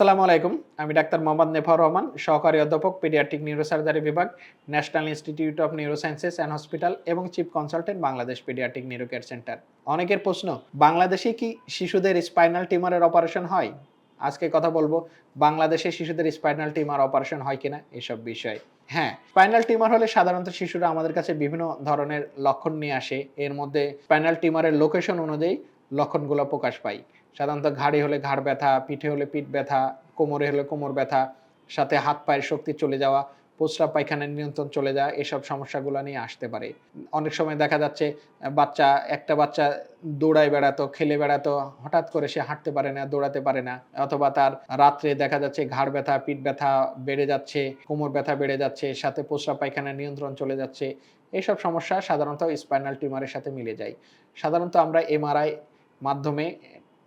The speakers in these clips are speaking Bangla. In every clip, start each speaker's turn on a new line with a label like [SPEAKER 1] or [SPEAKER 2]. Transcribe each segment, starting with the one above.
[SPEAKER 1] আসসালামু আলাইকুম। আমি ডাক্তার মোহাম্মদ নেফার রহমান, সহকারী অধ্যাপক পেডিয়াট্রিক নিউরোসার্জারি বিভাগ, National Institute of Neurosciences and Hospital এবং chief consultant Bangladesh pediatric neuro care centre. অনেকের প্রশ্ন, বাংলাদেশে কি শিশুদের স্পাইনাল টিউমারের অপারেশন হয়? আজকে কথা বলবো বাংলাদেশে শিশুদের স্পাইনাল টিউমার অপারেশন হয় কিনা এসব বিষয়ে। হ্যাঁ, স্পাইনাল টিউমার হলে সাধারণত শিশুরা আমাদের কাছে বিভিন্ন ধরনের লক্ষণ নিয়ে আসে। এর মধ্যে স্পাইনাল টিউমারের লোকেশন অনুযায়ী লক্ষণগুলো প্রকাশ পায়। সাধারণত ঘাড়ে হলে ঘাড় ব্যথা, পিঠে হলে পিঠ ব্যথা, কোমরে হলে কোমর ব্যথা, সাথে হাত পায়ের শক্তি চলে যাওয়া, প্রস্রাব পায়খানার নিয়ন্ত্রণ চলে যাওয়া, এসব সমস্যাগুলো নিয়ে আসতে পারে। অনেক সময় দেখা যাচ্ছে একটা বাচ্চা দৌড়ায় বেড়াতো, খেলে বেড়াতো, হঠাৎ করে সে হাঁটতে পারে না, দৌড়াতে পারে না। অথবা তার রাত্রে দেখা যাচ্ছে ঘাড় ব্যথা, পিঠ ব্যথা বেড়ে যাচ্ছে, কোমর ব্যথা বেড়ে যাচ্ছে, সাথে প্রস্রাব পায়খানার নিয়ন্ত্রণ চলে যাচ্ছে। এসব সমস্যা সাধারণত স্পাইনাল টিউমারের সাথে মিলে যায়। সাধারণত আমরা এমআরআই মাধ্যমে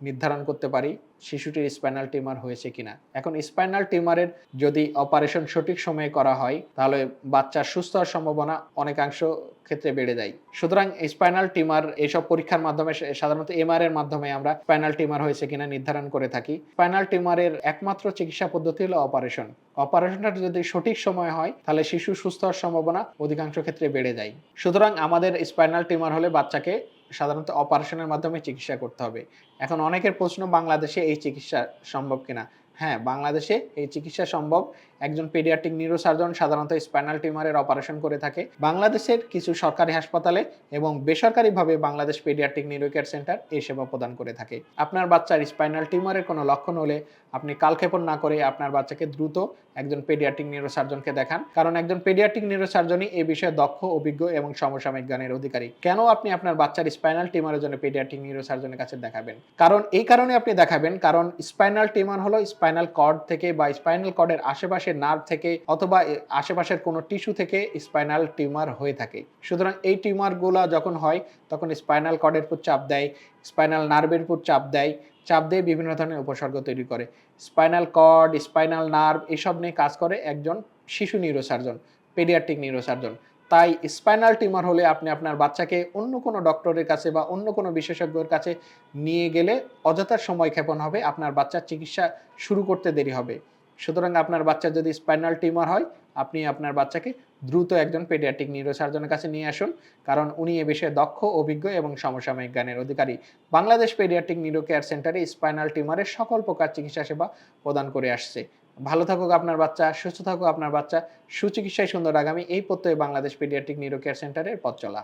[SPEAKER 1] নির্ধারণ করতে পারি শিশুটির স্পাইনাল টিউমার হয়েছে কিনা। এখন স্পাইনাল টিউমারের যদি অপারেশন সঠিক সময়ে করা হয়, তাহলে বাচ্চার সুস্থ হওয়ার সম্ভাবনা অনেকাংশ ক্ষেত্রে বেড়ে যায়। সুতরাং স্পাইনাল টিউমার এসব পরীক্ষার মাধ্যমে সাধারণত এমআর এর মাধ্যমে আমরা স্পাইনাল টিউমার হয়েছে কিনা নির্ধারণ করে থাকি। স্পাইনাল টিউমারের একমাত্র চিকিৎসা পদ্ধতি হলো অপারেশন। অপারেশনটা যদি সঠিক সময় হয়, তাহলে শিশু সুস্থ হওয়ার সম্ভাবনা অধিকাংশ ক্ষেত্রে বেড়ে যায়। সুতরাং আমাদের স্পাইনাল টিউমার হলে বাচ্চাকে সাধারণত অপারেশনের মাধ্যমে চিকিৎসা করতে হবে। এখন অনেকের প্রশ্ন, বাংলাদেশে এই চিকিৎসা সম্ভব কিনা? হ্যাঁ, বাংলাদেশে এই চিকিৎসা সম্ভব। একজন পেডিয়াট্রিক নিউরোসার্জন সাধারণত স্পাইনাল টিউমারের অপারেশন করে থাকে। বাংলাদেশের কিছু সরকারি হাসপাতালে এবং বেসরকারিভাবে Bangladesh pediatric neuro care centre এই সেবা প্রদান করে থাকে। আপনার বাচ্চার স্পাইনাল টিউমারের কোনো লক্ষণ হলে আপনি কালক্ষেপণ না করে আপনার বাচ্চাকে দ্রুত একজন পেডিয়াট্রিক নিউরোসার্জনকে দেখান। কারণ একজন পেডিয়াট্রিক নিউরোসার্জনই এই বিষয়ে দক্ষ, অভিজ্ঞ এবং সমসাময়িক জ্ঞানের অধিকারী। কেন আপনি আপনার বাচ্চার স্পাইনাল টিউমারের জন্য পেডিয়াট্রিক নিউরোসার্জনের কাছে দেখাবেন? কারণ এই কারণে আপনি দেখাবেন, কারণ স্পাইনাল টিউমার হলো স্পাইনাল কর্ড থেকে বা স্পাইনাল কর্ডের আশেপাশের নার্ভ থেকে অথবা আশেপাশের কোনো টিস্যু থেকে স্পাইনাল টিউমার হয়ে থাকে। সুতরাং এই টিউমারগুলো যখন হয়, তখন স্পাইনাল কর্ডের উপর চাপ দেয়, স্পাইনাল নার্ভের উপর চাপ দেয়, চাপ দিয়ে বিভিন্ন ধরনের উপসর্গ তৈরি করে। স্পাইনাল কর্ড, স্পাইনাল নার্ভ এসব নিয়ে কাজ করে একজন শিশু নিউরোসার্জন, পেডিয়াট্রিক নিউরোসার্জন। তাই স্পাইনাল টিউমার হলে আপনি আপনার বাচ্চাকে অন্য কোনো ডক্টরের কাছে বা অন্য কোনো বিশেষজ্ঞের কাছে নিয়ে গেলে অযথা সময় ক্ষেপণ হবে, আপনার বাচ্চার চিকিৎসা শুরু করতে দেরি হবে। সুতরাং আপনার বাচ্চার যদি স্পাইনাল টিউমার হয়, আপনি আপনার বাচ্চাকে দ্রুত একজন পেডিয়াট্রিক নিউরোসার্জনের কাছে নিয়ে আসুন, কারণ উনি এ বিষয়ে দক্ষ, অভিজ্ঞ এবং সমসাময়িক জ্ঞানের অধিকারী। বাংলাদেশ পেডিয়াট্রিক নিউরো কেয়ার সেন্টারে স্পাইনাল টিউমারের সকল প্রকার চিকিৎসা সেবা প্রদান করে আসছে। ভালো থাকুক আপনার বাচ্চা, সুস্থ থাকুক আপনার বাচ্চা, সুচিকিৎসায় সুন্দর আগামী, এই প্রত্যয়ে বাংলাদেশ পেডিয়াট্রিক নিউরো কেয়ার সেন্টারের পথ চলা।